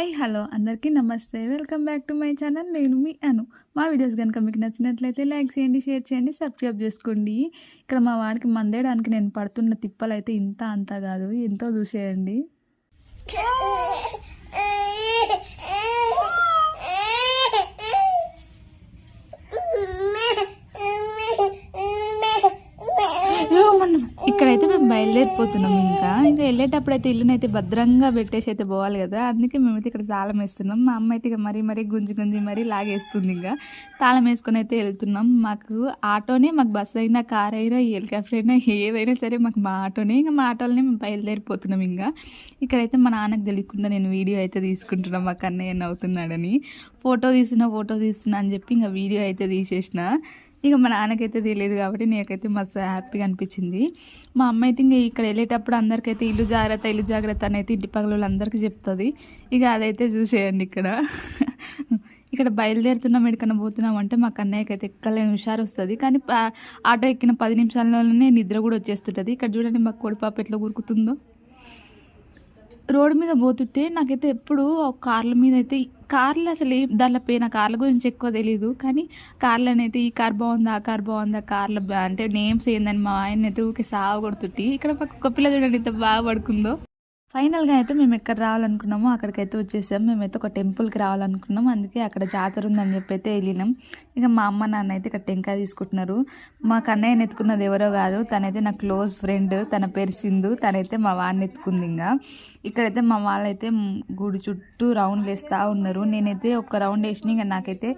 Hi hello అందరికీ నమస్తే welcome back to my channel. నేను మీ అను. మా వీడియోస్ కనుక మీకు నచ్చినట్లయితే లైక్ చేయండి, షేర్ చేయండి, సబ్స్క్రైబ్ చేసుకోండి. ఇక్కడ మా వాడికి మందేయడానికి నేను పడుతున్న తిప్పలు అయితే ఇంత అంతా కాదు, ఎంతో చూసేయండి. ఇక్కడైతే మేము బయలుదేరిపోతున్నాం. ఇంకా వెళ్ళేటప్పుడు అయితే ఇల్లునైతే భద్రంగా పెట్టేసి అయితే పోవాలి కదా, అందుకే మేమైతే ఇక్కడ తాళం వేస్తున్నాం. మా అమ్మ అయితే ఇక మరీ గుంజి మరీ లాగేస్తుంది. ఇంకా తాళం వేసుకొని అయితే వెళ్తున్నాం. మాకు ఆటోనే, మాకు బస్సు అయినా, కార్ అయినా, హెలికాప్టర్ అయినా, ఏదైనా సరే మాకు మా ఆటోనే. ఇంకా మా ఆటోలోనే మేము బయలుదేరిపోతున్నాం. ఇంకా ఇక్కడైతే మా నాన్నకు తెలియకుండా నేను వీడియో అయితే తీసుకుంటున్నాం. మా కన్నయ్య నవ్వుతున్నాడని ఫోటో తీస్తున్నా అని చెప్పి ఇంకా వీడియో అయితే తీసేసిన. ఇక మా నాన్నకైతే తెలియదు కాబట్టి నాకైతే మస్తు హ్యాపీగా అనిపించింది. మా అమ్మ అయితే ఇంకా ఇక్కడ వెళ్ళేటప్పుడు అందరికైతే ఇల్లు జాగ్రత్త అని అయితే ఇంటి పగల అందరికీ చెప్తుంది. ఇక అదైతే చూసేయండి. ఇక్కడ బయలుదేరుతున్నాం, ఎక్కడికన్నా పోతున్నాం అంటే మా కన్నయ్యకి అయితే ఎక్కలేని హుషారు వస్తుంది. కానీ ఆటో ఎక్కిన 10 నిమిషాల్లోనే నిద్ర కూడా వచ్చేస్తుంటుంది. ఇక్కడ చూడండి మా కోడిపాప ఎట్లా గురుకుతుందో. రోడ్డు మీద పోతుంటే నాకైతే ఎప్పుడు కార్ల మీద అయితే, కార్లు అసలు దాంట్లో పోయిన కార్ల గురించి ఎక్కువ తెలీదు. కానీ కార్లనైతే ఈ కార్ బాగుందా, ఆ కార్ బాగుందా, కార్ల అంటే నేమ్స్ ఏందని మా ఆయన అయితే ఊకే సాగు కొడుతుంటే. ఇక్కడ ఒక పిల్ల చూడండి ఎంత బాగా పడుకుందో. ఫైనల్గా అయితే మేము ఎక్కడ రావాలనుకున్నామో అక్కడికైతే వచ్చేసాం. మేమైతే ఒక టెంపుల్కి రావాలనుకున్నాం, అందుకే అక్కడ జాతర ఉందని చెప్పి అయితే వెళ్ళినాం. ఇక మా అమ్మ నాన్న అయితే ఇక్కడ టెంకాయ తీసుకుంటున్నారు. మా కన్నయ్యని ఎత్తుకున్నది ఎవరో కాదు, తనైతే నా క్లోజ్ ఫ్రెండ్, తన పేరు సింధు. తనైతే మా వాడిని ఎత్తుకుంది. ఇక్కడైతే మా వాళ్ళైతే గుడి చుట్టూ రౌండ్లు వేస్తూ ఉన్నారు. నేనైతే ఒక రౌండ్ వేసిన, ఇంకా నాకైతే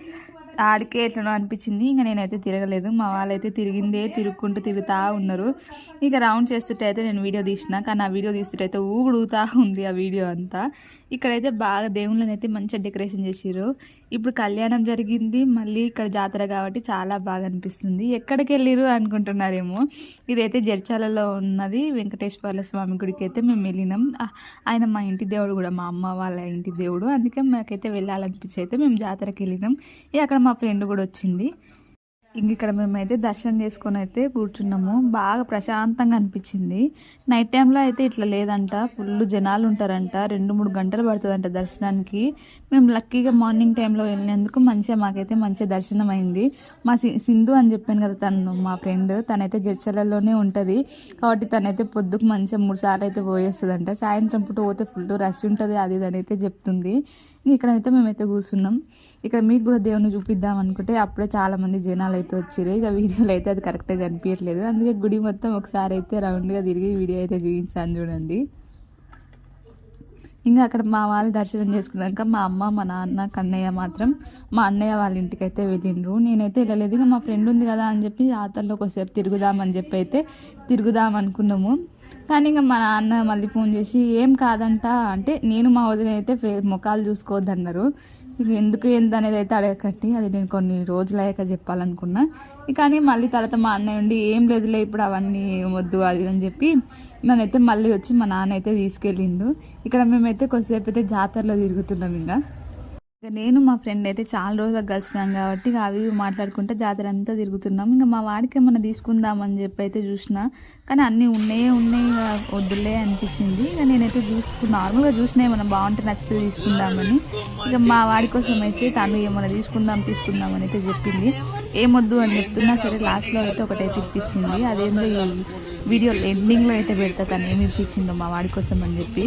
ఆడికే ఎట్లనో అనిపించింది. ఇంకా నేనైతే తిరగలేదు. మా వాళ్ళైతే తిరుగుతూ ఉన్నారు. ఇక రౌండ్ చేస్తుంటే అయితే నేను వీడియో తీసిన, కానీ ఆ వీడియో తీస్తుంటే అయితే ఊగుడుగుతూ ఉంది ఆ వీడియో అంతా. ఇక్కడైతే బాగా దేవుళ్ళని అయితే మంచిగా డెకరేషన్ చేసిర్రు. ఇప్పుడు కళ్యాణం జరిగింది, మళ్ళీ ఇక్కడ జాతర కాబట్టి చాలా బాగా అనిపిస్తుంది. ఎక్కడికి వెళ్ళిరు అనుకుంటున్నారేమో, ఇదైతే జడ్చాలలో ఉన్నది వెంకటేశ్వర స్వామి గుడికి అయితే మేము వెళ్ళినాం. ఆయన మా ఇంటి దేవుడు కూడా, మా అమ్మ వాళ్ళ ఇంటి దేవుడు. అందుకే మాకైతే వెళ్ళాలనిపించి అయితే మేము జాతరకి వెళ్ళినాం. అక్కడ మా ఫ్రెండ్ కూడా వచ్చింది. ఇక్కడ మేమైతే దర్శనం చేసుకొని అయితే కూర్చున్నాము. బాగా ప్రశాంతంగా అనిపించింది. నైట్ టైంలో అయితే ఇట్లా లేదంట, ఫుల్ జనాలు ఉంటారంట. 2-3 గంటలు పడుతుందంట దర్శనానికి. మేము లక్కీగా మార్నింగ్ టైంలో వెళ్ళినందుకు మాకైతే మంచిగా దర్శనం అయింది. మా సింధు అని చెప్పాను కదా, తను మా ఫ్రెండ్, తనైతే జడ్చలలోనే ఉంటుంది కాబట్టి తనైతే పొద్దుకు మంచిగా 3 సార్లు అయితే పోయేస్తుందంట. సాయంత్రం పూట పోతే ఫుల్ రష్ ఉంటుంది, అది అయితే చెప్తుంది. ఇక్కడైతే మేమైతే కూర్చున్నాం. ఇక్కడ మీకు కూడా దేవుని చూపిద్దాం అనుకుంటే అప్పుడే చాలామంది జనాలు అయితే వచ్చారు. ఇక వీడియోలో అయితే అది కరెక్ట్గా కనిపించట్లేదు, అందుకే గుడి మొత్తం ఒకసారి అయితే రౌండ్గా తిరిగి వీడియో అయితే చూపించాను చూడండి. ఇంకా అక్కడ మా వాళ్ళు దర్శనం చేసుకున్నాక మా అమ్మ, మా నాన్న, కన్నయ్య మాత్రం మా అన్నయ్య వాళ్ళ ఇంటికి అయితే వెళ్ళిండ్రు. నేనైతే వెళ్ళలేదు. ఇక మా ఫ్రెండ్ ఉంది కదా అని చెప్పి ఆతల్లో కొద్దిసేపు తిరుగుదామని చెప్పి అయితే తిరుగుదాం అనుకున్నాము. కానీ ఇంకా మా నాన్న మళ్ళీ ఫోన్ చేసి ఏం కాదంట అంటే, నేను మా వదిన అయితే ముఖాలు చూసుకోవద్దన్నారు. ఇక ఎందుకు ఎంత అనేది అయితే అడగకట్టి, అది నేను కొన్ని రోజులు అయ్యాక చెప్పాలనుకున్నా. కానీ మళ్ళీ తర్వాత మా అన్నయ్య ఉండి ఏం లేదులే ఇప్పుడు అవన్నీ వద్దు అది అని చెప్పి నన్నైతే మళ్ళీ వచ్చి మా నాన్న అయితే తీసుకెళ్ళిండు. ఇక్కడ మేమైతే కొద్దిసేపు అయితే జాతరలో తిరుగుతున్నాం. ఇంకా నేను మా ఫ్రెండ్ అయితే చాలా రోజులకు కలిసినాం కాబట్టి అవి మాట్లాడుకుంటే జాతర అంతా తిరుగుతున్నాం. ఇంకా మా వాడికి ఏమన్నా తీసుకుందామని చెప్పి అయితే చూసిన, కానీ అన్నీ ఉన్నాయి వద్దులే అనిపించింది. ఇక నేనైతే నార్మల్గా చూసినా ఏమన్నా బాగుంటే నచ్చితే తీసుకుందామని. ఇక మా వాడి కోసం అయితే తను ఏమన్నా తీసుకుందామని అయితే చెప్పింది. ఏమొద్దు అని చెప్తున్నా సరే లాస్ట్లో అయితే ఒకటైతే ఇప్పించింది. అదేందో వీడియో ఎండింగ్లో అయితే పెడతా తను ఏమి ఇప్పించిందో మా వాడి కోసం అని చెప్పి.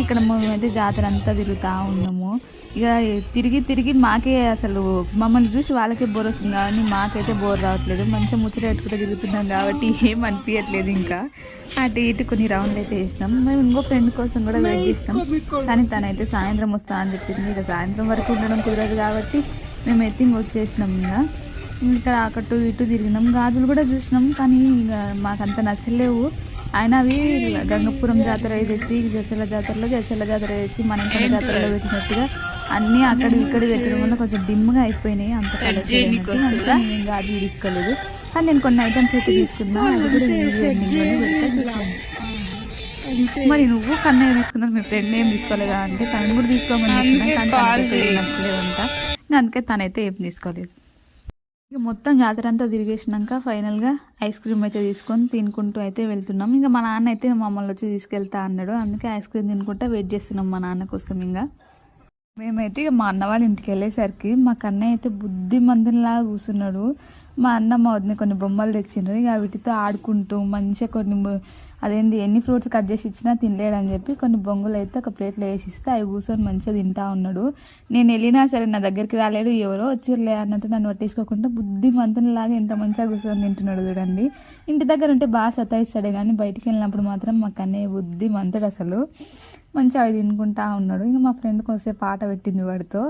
ఇక్కడ మేమైతే జాతర అంతా తిరుగుతూ ఉన్నాము. ఇక తిరిగి మాకే అసలు మమ్మల్ని చూసి వాళ్ళకే బోర్ వస్తుంది, కానీ మాకైతే బోర్ రావట్లేదు. మంచిగా ముచ్చట పెట్టుకుంటూ తిరుగుతున్నాం కాబట్టి ఏం అనిపించట్లేదు. ఇంకా అటు ఇటు కొన్ని రౌండ్లు అయితే వేసినాం. మేము ఇంకో ఫ్రెండ్ కోసం కూడా వెయిట్ చేసినాం, కానీ తనైతే సాయంత్రం వస్తా అని చెప్పింది. ఇక సాయంత్రం వరకు ఉండడం కుదరదు కాబట్టి మేమైతే వచ్చేసినాం. ఇక్కడ అటు ఇటు తిరిగినాం, గాజులు కూడా చూసినాం, కానీ మాకంత నచ్చలేవు. ఆయన అవి గంగపురం జాతర తెచ్చి జడ్చల జాతర తెచ్చి మన ఇంటి జాతరలో పెట్టినట్టుగా అన్నీ అక్కడ ఇక్కడ పెట్టడం వల్ల కొంచెం డిమ్గా అయిపోయినాయి. అంత కలెక్షన్ గాజులు తీసుకోలేదు, కానీ నేను కొన్ని ఐటమ్స్ అయితే తీసుకున్నా. అది కూడా చూసాను. మరి నువ్వు కన్నయ్య తీసుకున్నావు, మీ ఫ్రెండ్ ఏం తీసుకోలేదా అంటే తను కూడా తీసుకోమని నచ్చలేదంట. అందుకే తనైతే ఏం తీసుకోలేదు. ఇక మొత్తం జాతర అంతా తిరిగేసినాక ఫైనల్గా ఐస్ క్రీమ్ అయితే తీసుకొని తినుకుంటూ అయితే వెళ్తున్నాం. ఇంకా మా నాన్న అయితే మమ్మల్ని వచ్చి తీసుకెళ్తా అన్నాడు, అందుకే ఐస్ క్రీమ్ తినుకుంటా వెయిట్ చేస్తున్నాం మా నాన్న కోసం. ఇంకా మేమైతే ఇక మా అన్న వాళ్ళ ఇంటికి వెళ్ళేసరికి మా కన్నయ్య అయితే బుద్ధిమంతునిలాగా కూర్చున్నాడు. మా అన్న మా వదిన కొన్ని బొమ్మలు తెచ్చిండ్రు. ఇక వీటితో ఆడుకుంటూ మంచిగా అదేంటి ఎన్ని ఫ్రూట్స్ కట్ చేసి ఇచ్చినా తినలేడని చెప్పి కొన్ని బొంగులు అయితే ఒక ప్లేట్లో వేసి ఇస్తే అవి కూర్చొని మంచిగా తింటా ఉన్నాడు. నేను వెళ్ళినా సరే నా దగ్గరికి రాలేడు, ఎవరో వచ్చిర్లే అన్నట్టు నన్ను పట్టించుకోకుండా బుద్ధిమంతునిలాగా ఎంత మంచిగా కూర్చొని తింటున్నాడు చూడండి. ఇంటి దగ్గర ఉంటే బాగా సతాయిస్తాడే కానీ బయటికి వెళ్ళినప్పుడు మాత్రం మా కన్నయ్య బుద్ధిమంతుడు అసలు. మంచిగా అవి తినుకుంటా ఉన్నాడు. ఇంకా మా ఫ్రెండ్ కొంచెంసేపు పాట పెట్టింది వాడితో.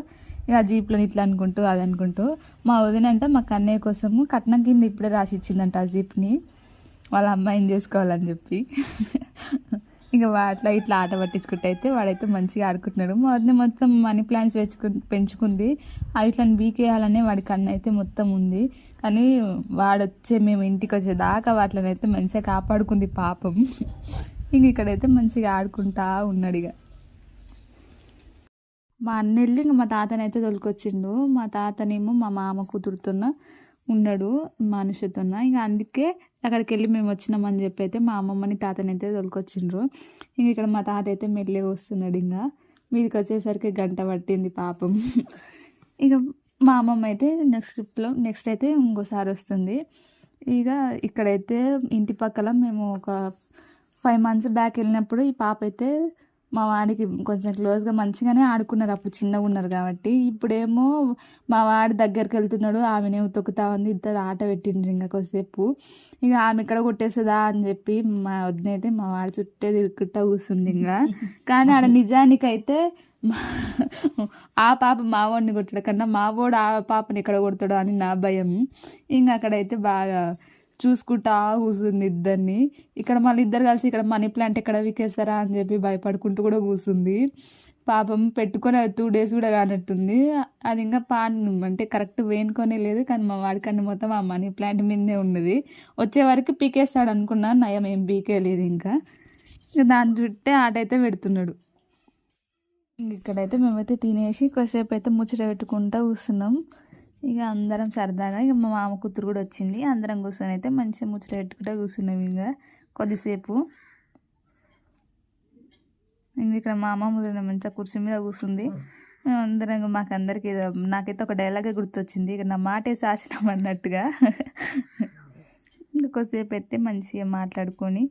ఇక ఆ జీప్లో ఇట్లా అనుకుంటూ అది అనుకుంటూ మా వదినంట మా కన్నయ్య కోసము కట్నం కింద ఇప్పుడే రాసి ఇచ్చిందంట ఆ జీప్ని, వాళ్ళ అమ్మాయిని చేసుకోవాలని చెప్పి. ఇక అట్లా ఇట్లా ఆట పట్టించుకుంటే అయితే వాడైతే మంచిగా ఆడుకుంటున్నాడు. మా వదిన మొత్తం మనీ ప్లాంట్స్ పెంచుకుంది. అవి ఇట్లా బీకేయాలనే వాడి కన్ను అయితే మొత్తం ఉంది. కానీ మేము ఇంటికి వచ్చేదాకా వాటిని అయితే మంచిగా కాపాడుకుంది పాపం. ఇంక ఇక్కడైతే మంచిగా ఆడుకుంటా ఉన్నాడు. ఇక మా అన్న వెళ్ళి ఇంక మా తాతనైతే తొలికొచ్చిండు. మా తాతనేమో మా మామ కూతురుతున్న ఉన్నాడు మనుషుతున్న. ఇంకా అందుకే అక్కడికి వెళ్ళి మేము వచ్చినామని చెప్పి అయితే మా అమ్మమ్మని తాతనైతే తొలికొచ్చిండ్రు. ఇంక ఇక్కడ మా తాత అయితే మెల్లగా వస్తున్నాడు. ఇంకా మీదికి వచ్చేసరికి గంట పట్టింది పాపం. ఇక మా అమ్మమ్మ అయితే నెక్స్ట్ అయితే ఇంకోసారి వస్తుంది. ఇక ఇక్కడైతే ఇంటి పక్కల మేము ఒక 5 months బ్యాక్ వెళ్ళినప్పుడు ఈ పాప అయితే మా వాడికి కొంచెం క్లోజ్గా మంచిగానే ఆడుకున్నారు అప్పుడు చిన్నగా ఉన్నారు కాబట్టి. ఇప్పుడేమో మా వాడి దగ్గరికి వెళ్తున్నాడు, ఆమెనే తొక్కుతా ఉంది. ఇద్దరు ఆట పెట్టిండ్రు ఇంకా కొద్దిసేపు. ఇక ఆమె ఇక్కడ కొట్టేస్తుందా అని చెప్పి మా వదిన అయితే మా వాడి చుట్టే తిరుగుకుంటా కూర్చుంది. ఇంకా కానీ ఆడ నిజానికైతే ఆ పాప మావాడిని కొట్టాడు కన్నా మావాడు ఆ పాపని ఎక్కడ కొడతాడో అని నా భయం. ఇంకా అక్కడైతే బాగా చూసుకుంటా కూర్చుంది ఇద్దరిని. ఇక్కడ మళ్ళీ ఇద్దరు కలిసి ఇక్కడ మనీ ప్లాంట్ ఎక్కడ వికేస్తారా అని చెప్పి భయపడుకుంటూ కూడా కూర్చుంది పాపం. పెట్టుకొని 2 days కూడా కానట్టుంది. అది ఇంకా అంటే కరెక్ట్ వేనుకొనే లేదు. కానీ మా వాడికన్నా మొత్తం ఆ మనీ ప్లాంట్ మీదే ఉన్నది. వచ్చే వరకు పీకేస్తాడు అనుకున్నా, నయం ఏం పీకేయలేదు. ఇంకా దాని చుట్టే ఆట అయితే పెడుతున్నాడు. ఇక్కడైతే మేమైతే తినేసి కొద్దిసేపు అయితే ముచ్చట పెట్టుకుంటూ కూర్చున్నాం. ఇక అందరం సరదాగా ఇక మా మామ కూతురు కూడా వచ్చింది. అందరం కూర్చొని అయితే మంచిగా ముచ్చట పెట్టుకుంటూ కూర్చున్నాం. ఇక కొద్దిసేపు ఇక్కడ మా అమ్మ ముద్ర మంచిగా కుర్చీ మీద కూర్చుంది. అందరం మాకందరికి నాకైతే ఒక డైలాగే గుర్తొచ్చింది, ఇక నా మాటే శాసనం అన్నట్టుగా. ఇంకా కొద్దిసేపు అయితే మంచిగా మాట్లాడుకొని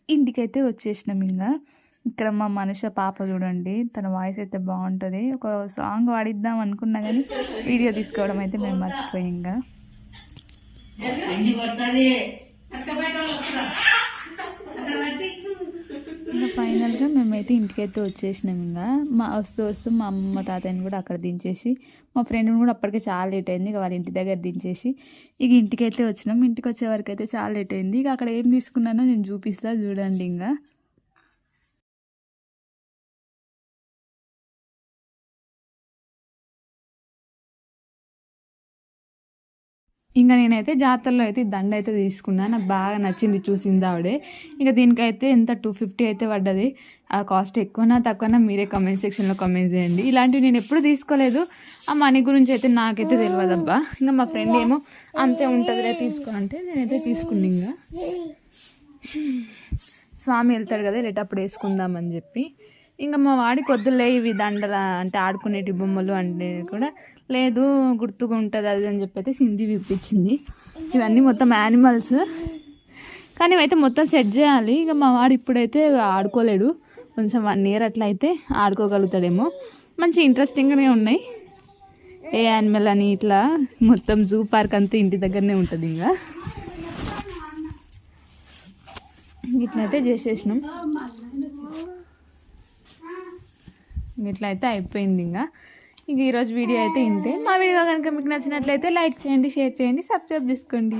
ఇంటికైతే వచ్చేసినాం. ఇంకా ఇక్కడ మా మనుష పాప చూడండి, తన వాయిస్ అయితే బాగుంటుంది. ఒక సాంగ్ పాడిద్దాం అనుకున్నా కానీ వీడియో తీసుకోవడం అయితే మేము మర్చిపోయాం. ఇంకా ఫైనల్గా మేమైతే ఇంటికైతే వచ్చేసినాం. ఇంకా వస్తూ మా అమ్మ తాతయ్యని కూడా అక్కడ దించేసి మా ఫ్రెండ్ని కూడా అప్పటికే చాలా లేట్ అయింది. ఇక వాళ్ళ ఇంటి దగ్గర దించేసి ఇక ఇంటికైతే వచ్చినాం. ఇంటికి వచ్చే వరకు అయితే చాలా లేట్ అయింది. ఇక అక్కడ ఏం తీసుకున్నానో నేను చూపిస్తా చూడండి. ఇంకా నేనైతే జాతరలో అయితే దండ అయితే తీసుకున్నాను. నాకు బాగా నచ్చింది చూసింది ఆవిడే. ఇక దీనికైతే ఎంత 250 అయితే పడ్డది. ఆ కాస్ట్ ఎక్కువనా తక్కువనా మీరే కమెంట్ సెక్షన్లో కమెంట్ చేయండి. ఇలాంటివి నేను ఎప్పుడు తీసుకోలేదు. ఆ మనీ గురించి అయితే నాకైతే తెలియదు అబ్బా. ఇంకా మా ఫ్రెండ్ ఏమో అంతే ఉంటుందిలే తీసుకో అంటే నేనైతే తీసుకున్నా. ఇంకా స్వామి వెళ్తాడు కదా లేటప్పుడు వేసుకుందామని చెప్పి. ఇంకా మా వాడికి వద్దులే ఇవి దండల అంటే ఆడుకునేటి బొమ్మలు అంటే కూడా లేదు, గుర్తుగా ఉంటుంది అది అని చెప్పి అయితే సింధి విప్పించింది. ఇవన్నీ మొత్తం యానిమల్స్ కానీ ఇవైతే మొత్తం సెట్ చేయాలి. ఇక మా వాడు ఇప్పుడైతే ఆడుకోలేడు, కొంచెం 1 year అట్లా అయితే ఆడుకోగలుగుతాడేమో. మంచి ఇంట్రెస్టింగ్గానే ఉన్నాయి. ఏ యానిమల్ అని ఇట్లా మొత్తం జూ పార్క్ అంతా ఇంటి దగ్గరనే ఉంటుంది. ఇంకా ఇట్లయితే చేసేసినాం. ఇట్లయితే అయిపోయింది. ఇంకా ఈరోజు వీడియో అయితే ఇంతే. మా వీడియో కనుక మీకు నచ్చినట్లయితే లైక్ చేయండి, షేర్ చేయండి, సబ్స్క్రైబ్ చేసుకోండి.